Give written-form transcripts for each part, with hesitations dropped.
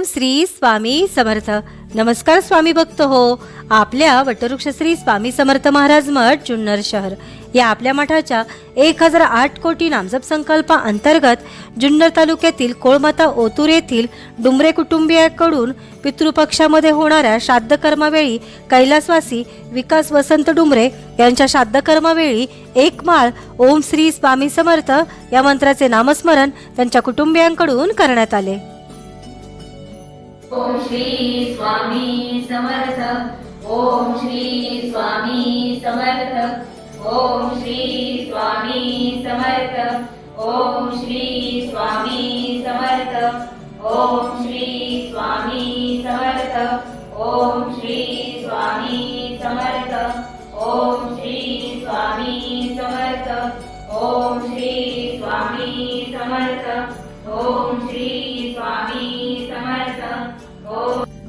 श्री स्वामी समर्थ। नमस्कार स्वामी भक्त हो। आपल्या वटवृक्ष श्री स्वामी समर्थ महाराज मठ जुन्नर शहर या आपल्या मठाच्या 1008 कोटी नामजप संकल्पा अंतर्गत जुन्नर तालुक्यातील कोळमाता ओतूर येथील डुमरे कुटुंबियाकडून पितृपक्षामध्ये होणाऱ्या श्राद्ध कर्मावेळी कैलासवासी विकास वसंत डुमरे यांच्या श्राद्ध कर्मावेळी एक माळ ओम श्री स्वामी समर्थ या मंत्राचे नामस्मरण त्यांच्या कुटुंबियांकडून करण्यात आले। ओम श्री स्वामी समर्थ। ओम श्री स्वामी समर्थ। ओम श्री स्वामी समर्थ। ओम श्री स्वामी समर्थ। ओम श्री स्वामी समर्थ। ओम श्री स्वामी समर्थ। ओम श्री स्वामी समर्थ। ओम श्री स्वामी समर्थ। ओम श्री स्वामी समर्थ।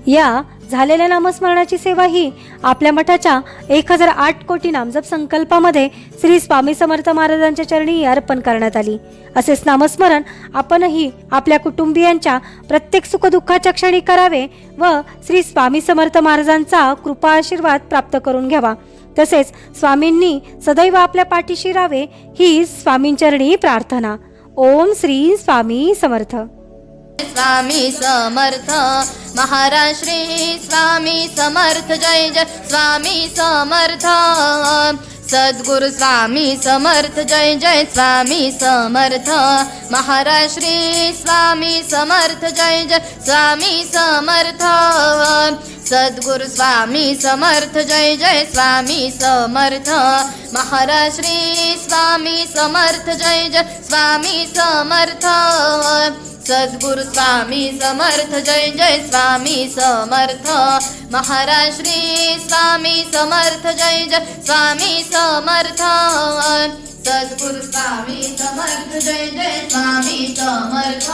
या झालेल्या नामस्मरणाची सेवा ही आपल्या मठाच्या 1008 कोटी नामजप संकल्पामध्ये श्री स्वामी समर्थ महाराजांच्या चरणी अर्पण करण्यात आली। असेच नामस्मरण आपणही आपल्या कुटुंबियांच्या प्रत्येक सुखदुःखाच्या क्षणी करावे व श्री स्वामी समर्थ महाराजांचा कृपा आशीर्वाद प्राप्त करून घ्यावा। तसेच स्वामींनी सदैव आपल्या पाठीशी राहावे ही स्वामींचरणी प्रार्थना। ओम श्री स्वामी समर्थ। स्वामी समर्थ महाराज श्री स्वामी समर्थ जय जय स्वामी समर्थ सद्गुरु स्वामी समर्थ जय जय स्वामी समर्थ महाराज श्री स्वामी समर्थ जय जय स्वामी समर्थ सद्गुरु स्वामी समर्थ जय जय स्वामी समर्थ महाराज श्री स्वामी समर्थ जय जय स्वामी समर्थ सद्गुरु स्वामी समर्थ जय जय स्वामी समर्थ महाराज श्री स्वामी समर्थ जय जय स्वामी समर्थ सद्गुरु स्वामी समर्थ जय जय स्वामी समर्थ।